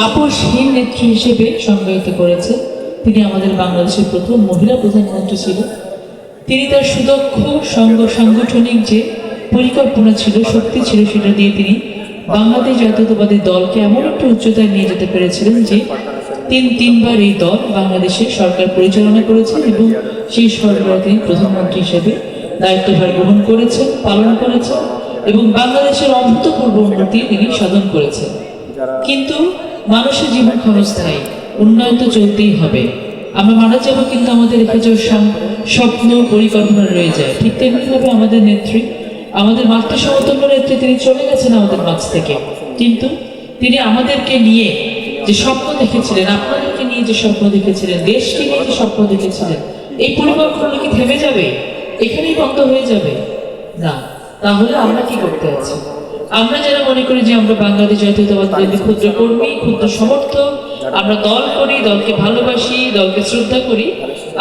আপোষহীন নেত্রী হিসেবে সংজ্ঞায়িত করেছে। তিনি আমাদের বাংলাদেশের প্রথম মহিলা প্রধানমন্ত্রী ছিল। তিনি তার সুদক্ষ সাংগঠনিক যে পরিকল্পনা ছিল, শক্তি ছিল, সেটা দিয়ে তিনি বাংলাদেশ জাতীয়তাবাদী দলকে এমন একটা উচ্চতায় নিয়ে যেতে পেরেছিলেন যে তিনবার এই দল বাংলাদেশের সরকার পরিচালনা করেছেন এবং সেই সরকারে তিনি প্রধানমন্ত্রী হিসেবে দায়িত্বভার গ্রহণ করেছেন, পালন করেছেন এবং বাংলাদেশের অভূতপূর্ব উন্নতি তিনি সাধন করেছেন। কিন্তু মানুষের জীবন ক্ষণস্থায়ী, উন্নয়ন তো চলতেই হবে। আমরা মারা যাবো, কিন্তু আমাদের রেখে যাওয়ার স্বপ্ন পরিকল্পনা রয়ে যায়। ঠিক তেমনিভাবে আমাদের নেত্রী, আমাদের মাতৃ সমতুল্য নেত্রী, তিনি চলে গেছেন আমাদের মাঝ থেকে, কিন্তু তিনি আমাদেরকে নিয়ে যে স্বপ্ন দেখেছিলেন, আপনাদেরকে নিয়ে যে স্বপ্ন দেখেছিলেন, দেশকে নিয়ে যে স্বপ্ন দেখেছিলেন, এই পরিকল্পনা কি থেমে যাবে? এখানেই বন্ধ হয়ে যাবে? না। তাহলে আমরা কি করতে আছি? আমরা যারা মনে করি যে আমরা বাংলাদেশ জাতীয়তাবাদী ক্ষুদ্র কর্মী, ক্ষুদ্র সমর্থক, আমরা দল করি, দলকে ভালোবাসি, দলকে শ্রদ্ধা করি,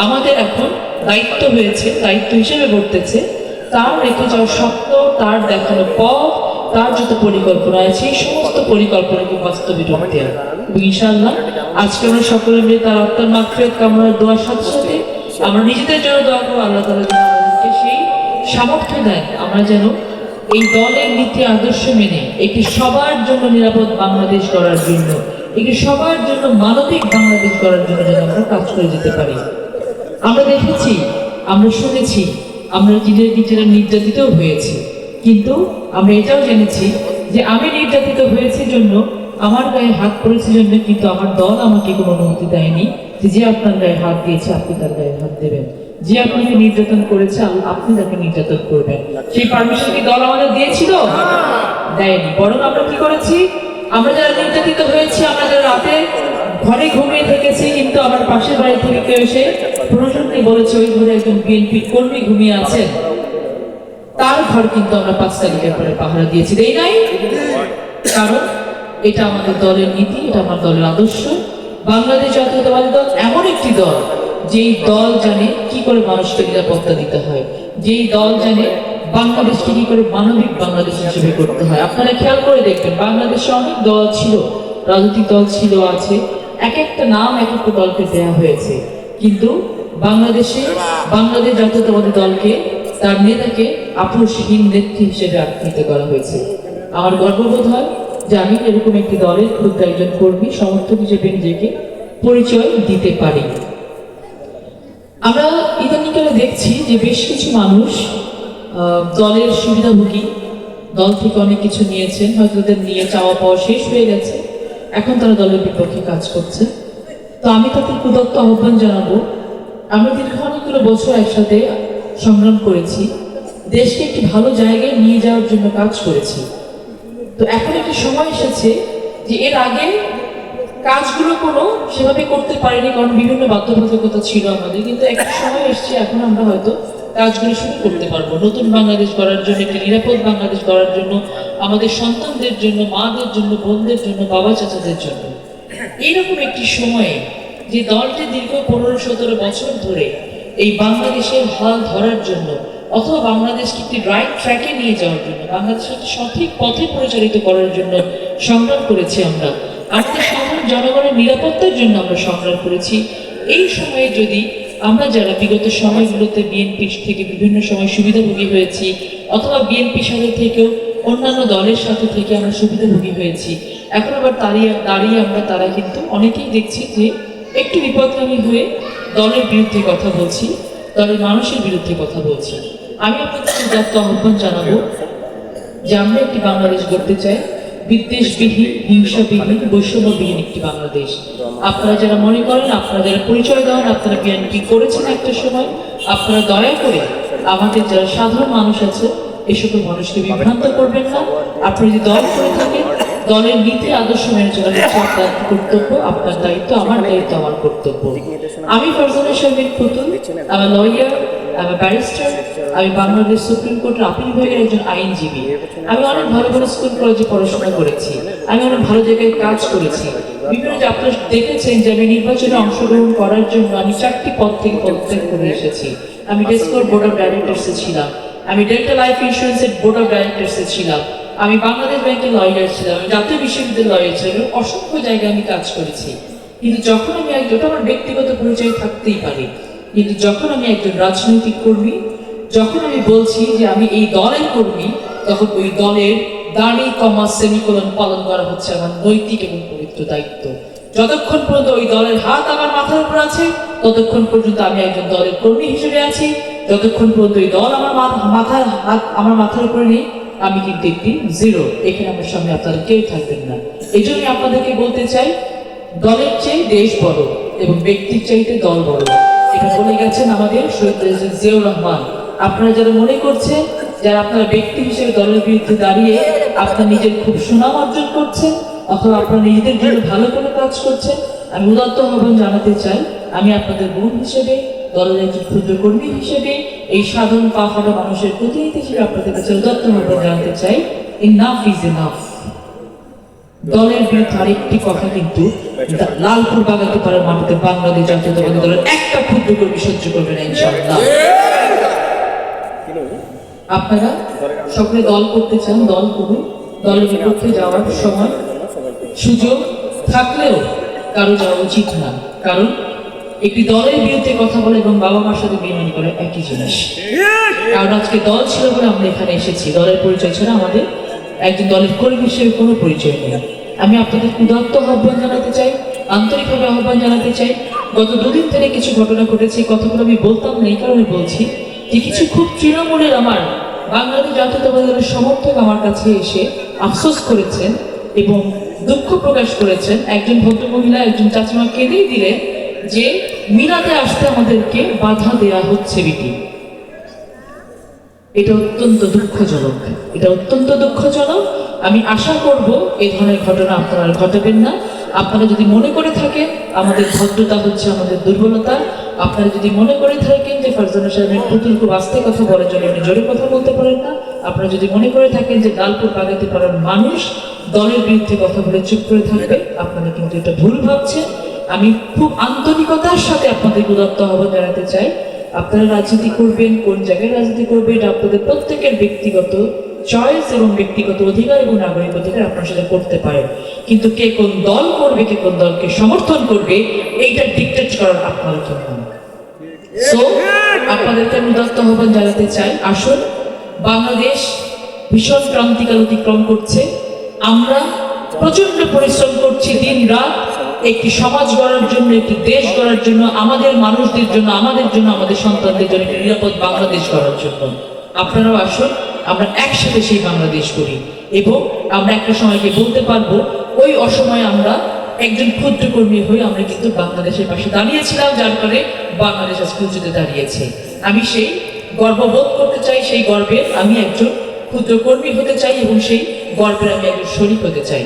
আমাদের এখন দায়িত্ব হয়েছে, দায়িত্ব হিসেবে বর্তেছে তার রেখে যাওয়ার স্বপ্ন, তার দেখানো পথ, তার যত পরিকল্পনা আছে, এই সমস্ত পরিকল্পনাকে বাস্তবে রূপ দেওয়া। এবং ইনশাআল্লাহ আজকে আমরা সকলে মিলে তার আত্মার মাগফিরাত কামনার দোয়ার সাথে সাথে আমরা নিজেদের জন্য দোয়া করবো, আল্লাহ তাআলা যেন আমাদেরকে সেই সামর্থ্য দেন, আমরা যেন এই দলের নীতি আদর্শ মেনে একটি সবার জন্য নিরাপদ বাংলাদেশ গড়ার জন্য, একটি সবার জন্য মানবিক বাংলাদেশ গড়ার জন্য যেন আমরা কাজ করে যেতে পারি। আমরা দেখেছি, আমরা শুনেছি, আমরা নিজেরা নির্যাতিতও হয়েছি, কিন্তু আমরা এটাও জেনেছি যে আমি নির্যাতিত হয়েছি জন্য, আমার গায়ে হাত পড়েছে জন্য, কিন্তু আমার দল আমাকে কোনো অনুমতি দেয়নি যে আপনার গায়ে হাত দিয়েছে আপনি তার গায়ে হাত দেবেন, যে আপনাকে নির্যাতন করেছে আপনি তাকে নির্যাতন করবেন। সেই পারমিশন কি দল আমাদের দিয়েছিল? দেয়নি। বরং আমরা কি করেছি? আমরা যারা নির্যাতিত হয়েছি, আমরা যারা রাতে ঘরে ঘুমিয়ে থেকেছি, কিন্তু আমার পাশের বাড়ি থেকে কেউ এসে প্রশাসনকে বলেছে ওই ঘরে একজন বিএনপি কর্মী ঘুমিয়ে আছেন, তার ঘর কিন্তু আমরা 5 তারিখের পরে পাহারা দিয়েছি, দেই নাই? কারণ এটা আমাদের দলের নীতি, এটা আমার দলের আদর্শ। বাংলাদেশ জাতীয়তাবাদী দল এমন একটি দল, যেই দল জানে কি করে মানুষকে নিরাপত্তা দিতে হয়, যেই দল জানে বাংলাদেশকে কি করে মানবিক বাংলাদেশ হিসেবে করতে হয়। আপনারা খেয়াল করে দেখবেন, বাংলাদেশে অনেক দল ছিল, রাজনৈতিক দল ছিল, আছে, এক একটা নাম এক একটা দলকে দেওয়া হয়েছে, কিন্তু বাংলাদেশ জাতীয়তাবাদী দলকে, তার নেতাকে আপোষহীন নেত্রী হিসেবে আখ্যায়িত করা হয়েছে। আমার গর্ববোধ হয় যে আমি এরকম একটি দলের ক্ষুদ্র একজন কর্মী, সমর্থক হিসেবে নিজেকে পরিচয় দিতে পারি। আমরা ইদানিংকালে দেখছি যে বেশ কিছু মানুষ দলের সুবিধাভোগী, দল থেকে অনেক কিছু নিয়েছেন, হয়তো তাদের নিয়ে চাওয়া পাওয়া শেষ হয়ে গেছে, এখন তারা দলের বিপক্ষে কাজ করছে। তো আমি তাদের উদাত্ত আহ্বান জানাবো, আমরা দীর্ঘ অনেকগুলো বছর একসাথে সংগ্রাম করেছি, দেশকে একটি ভালো জায়গায় নিয়ে যাওয়ার জন্য কাজ করেছি। তো এখন একটা সময় এসেছে যে এর আগে কাজগুলো কোনো সেভাবে করতে পারিনি, কারণ বিভিন্ন বাধ্যবাধকতা ছিল আমাদের, কিন্তু একটা সময় এসছে এখন আমরা হয়তো কাজগুলো শুরু করতে পারবো, নতুন বাংলাদেশ গড়ার জন্য, একটি নিরাপদ বাংলাদেশ গড়ার জন্য, আমাদের সন্তানদের জন্য, মাদের জন্য, বোনদের জন্য, বাবা চাচাদের জন্য। এইরকম একটি সময়ে যে দলটি দীর্ঘ 15-17 বছর ধরে এই বাংলাদেশের হাল ধরার জন্য, অথবা বাংলাদেশকে একটি রাইট ট্র্যাকে নিয়ে যাওয়ার জন্য, বাংলাদেশকে একটি সঠিক পথে পরিচালিত করার জন্য সংগ্রাম করেছি, আমরা আমাদের সাধারণ জনগণের নিরাপত্তার জন্য আমরা সংগ্রাম করেছি। এই সময়ে যদি আমরা যারা বিগত সময়গুলোতে বিএনপি থেকে বিভিন্ন সময় সুবিধাভোগী হয়েছি, অথবা বিএনপির সাথে থেকেও অন্যান্য দলের সাথে থেকে আমরা সুবিধাভোগী হয়েছি, এখন আবার দাঁড়িয়ে আমরা তারা কিন্তু অনেকেই দেখছি যে একটু বিপদগামী হয়ে দলের বিরুদ্ধে কথা বলছি, দলের মানুষের বিরুদ্ধে কথা বলছি। আমি আপনাদের উদাত্ত আহ্বান জানাবো যে আমরা একটি বাংলাদেশ গড়তে চাই, বিদ্বেষবিহীন, হিংসাবিহীন, বৈষম্যবিহীন একটি বাংলাদেশ। আপনারা যারা মনে করেন, আপনারা যারা পরিচয় দেন আপনারা বিএনপি করেছেন একটা সময়, আপনারা দয়া করে আমাদের যারা সাধারণ মানুষ আছে এই সকল মানুষকে বিভ্রান্ত করবেন না। আপনি যদি দল করে থাকেন, দলের নীতি আদর্শ মেনে চলা হচ্ছে আপনার কর্তব্য, আপনার দায়িত্ব, আমার দায়িত্ব, আমার কর্তব্য। আমি ফারজানা শারমিন পুতুল, আমি লয়ার, আমি ব্যারিস্টার, আমি বাংলাদেশ সুপ্রিম কোর্টের আপিল বিভাগের একজন আইনজীবী। আমি অনেক ভালো ভালো স্কুল কলেজে পড়াশোনা করেছি, আমি অনেক ভালো জায়গায় কাজ করেছি। বিভিন্ন যে আপনারা দেখেছেন যে আমি নির্বাচনে অংশগ্রহণ করার জন্য আমি 4টি পদ থেকে পদত্যাগ করে এসেছি। আমি ডেস্কোর বোর্ড অফ ডাইরেক্টরসে ছিলাম, আমি ডেল্টা লাইফ ইন্স্যুরেন্সের বোর্ড অফ ডাইরেক্টরসে ছিলাম, আমি বাংলাদেশ ব্যাংকের লয়ার ছিলাম, আমি জাতীয় বিশ্ববিদ্যালয়ের লয়ার ছিলাম, অসংখ্য জায়গায় আমি কাজ করেছি। কিন্তু যখন আমি একজন, আমার ব্যক্তিগত পরিচয় থাকতেই পারে, কিন্তু যখন আমি একজন রাজনৈতিক কর্মী, যখন আমি বলছি যে আমি এই দলের কর্মী, তখন ওই দলের দাড়ি কমা সেমিকোলন পালন করা হচ্ছে আমার নৈতিক এবং পবিত্র দায়িত্ব। যতক্ষণ পর্যন্ত ওই দলের হাত আমার মাথার উপর আছে, ততক্ষণ পর্যন্ত আমি একজন দলের কর্মী হিসেবে আছি। যতক্ষণ পর্যন্ত ওই দল আমার মাথার উপরে নেই, আমি কিন্তু একটি জিরো। এখানে আমার সামনে আপনারা কেউ থাকবেন না। এই জন্য আপনাদেরকে বলতে চাই, দলের চেয়ে দেশ বড় এবং ব্যক্তির চাইতে দল বড়। এটা বলে গেছেন আমাদের শহীদ প্রেসিডেন্ট জিয়াউর রহমান। আপনারা যারা মনে করছেন যারা আপনারা ব্যক্তি হিসেবে দলের বিরুদ্ধে দাঁড়িয়ে আপনার নিজের খুব সুনাম অর্জন করছেন অথবা আপনারা নিজেদের জন্য ভালো করে কাজ করছেন, আমি উদাত্ত আহ্বান জানাতে চাই, আমি আপনাদের বোন হিসেবে, দলের একজন ক্ষুদ্র কর্মী হিসেবে, এই সাধারণ পা ফাটা মানুষের প্রতিনিধি হিসেবে আপনাদের কাছে উদাত্ত আহ্বান জানাতে চাই, ইনাফ ইজ ইনাফ। দলের বিরুদ্ধে আরেকটি কথা কিন্তু লালপুর বাগাতিপাড়ার মাটিতে বাংলাদেশ জাতীয়তাবাদী দলের একটা ক্ষুদ্র কর্মী সহ্য করবে না ইনশাআল্লাহ। আপনারা সকলে দল করতে চান, দল করুন। দলের বিপক্ষে যাওয়ার সময় সুযোগ থাকলেও কারো যাওয়া উচিত না, কারণ একটি দলের বিরুদ্ধে কথা বলে এবং বাবা মার সাথে বেইমানি করে একই জিনিস। কারণ আজকে দল ছিল বলে আমরা এখানে এসেছি, দলের পরিচয় ছাড়া আমাদের একজন দলের কর্মী হিসেবে কোনো পরিচয় নেই। আমি আপনাদের উদাত্ত আহ্বান জানাতে চাই, আন্তরিকভাবে আহ্বান জানাতে চাই। গত দুদিন ধরে কিছু ঘটনা ঘটেছে, কথাগুলো আমি বলতাম না, এই কারণে বলছি যে কিছু খুব তৃণমূলের আমার বাংলাদেশ জাতীয়তাবাদী দলের সমর্থক আমার কাছে এসে আফসোস করেছেন এবং দুঃখ প্রকাশ করেছেন। একজন ভদ্রমহিলা, একজন চাচিমা কেঁদেই দিলেন যে মিলাদে আসতে আমাদেরকে বাধা দেয়া হচ্ছে বিটি। এটা অত্যন্ত দুঃখজনক, এটা অত্যন্ত দুঃখজনক। আমি আশা করব এই ধরনের ঘটনা আপনারা ঘটাবেন না। আপনারা যদি মনে করে থাকেন আমাদের ভদ্রতা হচ্ছে আমাদের দুর্বলতা, আপনারা যদি মনে করে থাকেন যে ফারজানা সাহেবের পুতুল খুব আস্তে কথা বলার জন্য আপনি জোরে কথা বলতে পারেন না, আপনারা যদি মনে করে থাকেন যে লালপুর বাগাতিপাড়ার মানুষ দলের বিরুদ্ধে কথা বলে চুপ করে থাকবে, আপনারা কিন্তু এটা ভুল ভাবছেন। আমি খুব আন্তরিকতার সাথে আপনাদের উদাত্ত আহ্বান জানাতে চাই, আপনারা রাজনীতি করবেন, কোন জায়গায় রাজনীতি করবেন এটা আপনাদের প্রত্যেকের ব্যক্তিগত চয়েস এবং ব্যক্তিগত অধিকার এবং নাগরিক অধিকার, আপনারা সেটা করতে পারেন। কিন্তু কে কোন দল করবে, কে কোন দলকে সমর্থন করবে, এইটা ডিক্টেট করার আপনারা কেউ নন। সো আপনাদেরকে আমি উদাত্ত আহ্বান জানাতে চাই, আসুন, বাংলাদেশ ভীষণ ক্রান্তিকাল অতিক্রম করছে। আমরা প্রচন্ড পরিশ্রম করছি দিন রাত একটি সমাজ গড়ার জন্য, একটি দেশ গড়ার জন্য, আমাদের মানুষদের জন্য, আমাদের জন্য, আমাদের সন্তানদের জন্য একটি নিরাপদ বাংলাদেশ গড়ার জন্য। আপনারাও আসুন, আমরা একসাথে সেই বাংলাদেশ করি এবং আমরা একটা সময়কে বলতে পারবো ওই অসময়ে আমরা একজন ক্ষুদ্র কর্মী হয়ে আমরা কিন্তু বাংলাদেশের পাশে দাঁড়িয়েছিলাম, যার ফলে বাংলাদেশ আজ খুঁজতে দাঁড়িয়েছে। আমি সেই গর্ববোধ করতে চাই, সেই গর্বের আমি একজন ক্ষুদ্র কর্মী হতে চাই এবং সেই গর্বের আমি একজন শরীক হতে চাই।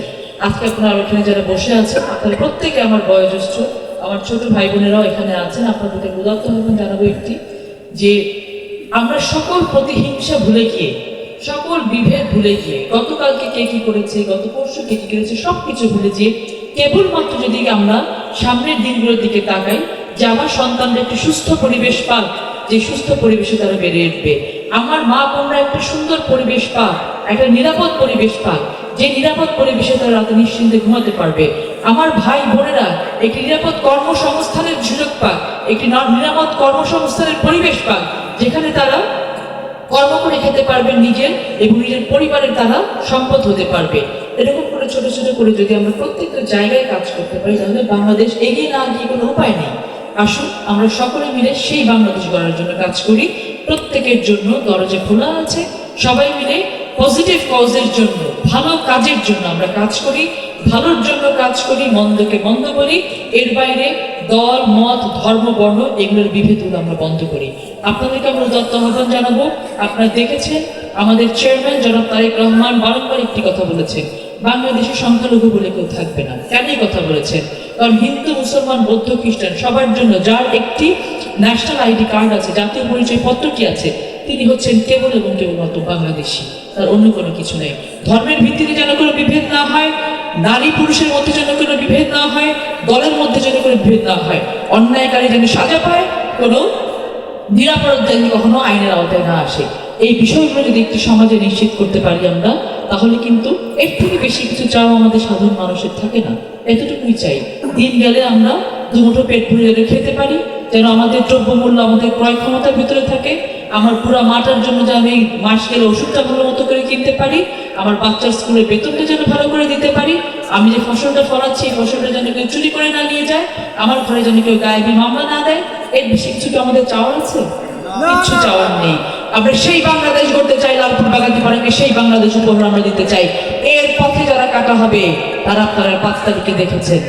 আজকে আপনারা এখানে যারা বসে আছেন, আপনারা প্রত্যেকে আমার বয়োজ্যেষ্ঠ, আমার ছোট ভাই বোনেরাও এখানে আছেন। আপনাদেরকে উদাত্ত আহ্বান জানাবো একটি, যে আমরা সকল প্রতিহিংসা ভুলে গিয়ে, সকল বিভেদ ভুলে গিয়ে, গতকালকে কে কি করেছে, গত পরশু কে কি করেছে, সবকিছু ভুলে গিয়ে কেবলমাত্র যদি আমরা সামনের দিনগুলোর দিকে তাকাই, যে আমার সন্তানরা একটি সুস্থ পরিবেশ পাক, যে সুস্থ পরিবেশে তারা বেড়ে উঠবে, আমার মা বোনরা একটা সুন্দর পরিবেশ পাক, একটা নিরাপদ পরিবেশ পাক, যে নিরাপদ পরিবেশে তারা রাতে নিশ্চিন্তে ঘুমাতে পারবে, আমার ভাই বোনেরা একটি নিরাপদ কর্মসংস্থানের সুযোগ পাক, একটি নিরাপদ কর্মসংস্থানের পরিবেশ পাক, যেখানে তারা কর্ম করে খেতে পারবেন নিজের এবং নিজের পরিবারের তারা সম্পদ হতে পারবে। এরকম করে ছোট ছোট করে যদি আমরা প্রত্যেকটা জায়গায় কাজ করতে পারি, তাহলে বাংলাদেশ এগিয়ে না গিয়ে কোনো উপায় নেই। আসুন আমরা সকলে মিলে সেই বাংলাদেশ গড়ার জন্য কাজ করি। প্রত্যেকের জন্য দরজা খোলা আছে, সবাই মিলে পজিটিভ কজের জন্য, ভালো কাজের জন্য আমরা কাজ করি, ভালোর জন্য কাজ করি, মন্দকে মন্দ বলি। এর বাইরে দল মত ধর্ম বর্ণ এগুলোর বিভেদগুলো আমরা বন্ধ করি। আপনাদেরকে আমরা উদাত্ত আহ্বান জানাবো। আপনারা দেখেছেন আমাদের চেয়ারম্যান জনাব তারেক রহমান বারংবার একটি কথা বলেছেন, বাংলাদেশের সংখ্যালঘু বলে কেউ থাকবে না। কেন এই কথা বলেছেন? কারণ হিন্দু মুসলমান বৌদ্ধ খ্রিস্টান সবার জন্য যার একটি ন্যাশনাল আইডি কার্ড আছে, জাতীয় পরিচয় পত্রটি আছে, তিনি হচ্ছেন কেবল এবং কেবলমাত্র বাংলাদেশি, তার অন্য কোনো কিছু নেই। ধর্মের ভিত্তিতে যেন কোনো বিভেদ না হয়, নারী পুরুষের মধ্যে যেন কোনো বিভেদ না হয়, দলের মধ্যে যেন কোনো বিভেদ না হয়, অন্যায়কারী যেন সাজা পায়, কোনো নিরাপরাধ যেন কখনো আইনের আওতায় না আসে। এই বিষয়গুলো যদি একটু সমাজে নিশ্চিত করতে পারি আমরা, তাহলে কিন্তু এর থেকে বেশি কিছু চাওয়া আমাদের সাধারণ মানুষের থাকে না। এতটুকুই চাই, দিন গেলে আমরা দুমুঠো পেট ভরে যেন খেতে পারি, যেন আমাদের দ্রব্যমূল্য আমাদের ক্রয় ক্ষমতার ভিতরে থাকে, আমার পুরো মাটার জন্য যেন আমি মাস গেলে ওষুধটা ভালো মতো করে কিনতে পারি, আমার বাচ্চার স্কুলের বেতনটা যেন ভালো করে দিতে পারি, আমি যে ফসলটা ফলাচ্ছি এই ফসলটা যেন কেউ চুরি করে না নিয়ে যায়, আমার ঘরে যেন কেউ গায়েবী মামলা না দেয়। এর বেশি কিছু কি আমাদের চাওয়ার আছে? কিচ্ছু চাওয়ার নেই। আমরা সেই বাংলাদেশ গড়তে চাই, লালপুর বাগাতি পাড়াকে সেই বাংলাদেশ উপহার আমরা দিতে চাই। এর পথে যারা কাটা হবে তারা আপনারা 5 তারিখে দেখেছেন,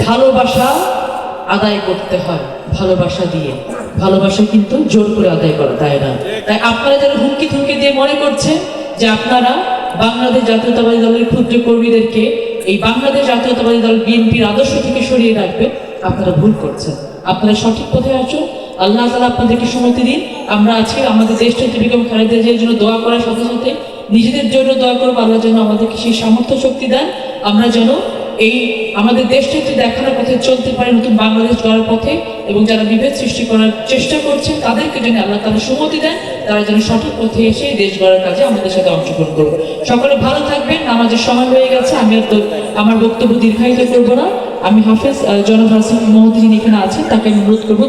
ভালোবাসা আদায় করতে হয় ভালোবাসা দিয়ে, ভালোবাসা কিন্তু জোর করে আদায় করা যায় না। তাই আপনারা যারা হুমকি থুমকি দিয়ে মনে করছেন যে আপনারা বাংলাদেশ জাতীয়তাবাদী দলের ক্ষুদ্র কর্মীদেরকে এই বাংলাদেশ জাতীয়তাবাদী দল বিএনপির আদর্শ থেকে সরিয়ে রাখবে, আপনারা ভুল করছেন। আপনারা সঠিক পথে আসুন, আল্লাহ তাআলা আপনাদেরকে সম্মতি দিন। আমরা আজকে আমাদের দেশটাকে বেগম খালেদা জিয়ার জন্য দোয়া করার সাথে সাথে নিজেদের জন্য দোয়া করবো, আল্লাহ যেন আমাদেরকে সেই সামর্থ্য শক্তি দেন, আমরা যেন এই আমাদের দেশটাকে দেখানোর পথে চলতে পারি, নতুন বাংলাদেশ গড়ার পথে। এবং যারা বিভেদ সৃষ্টি করার চেষ্টা করছেন তাদেরকে যেন আল্লাহ তাআলা সম্মতি দেন, তারা যেন সঠিক পথে এসে দেশ গড়ার কাজে আমাদের সাথে অংশগ্রহণ করবে। সকলে ভালো থাকবেন। নামাজের সময় হয়ে গেছে, আমি আর আমার বক্তব্য দীর্ঘায়িত করবো না। আমি হাফেজ জনাব হাসান মোহাম্মদ যিনি এখানে আছেন তাকে অনুরোধ করবো।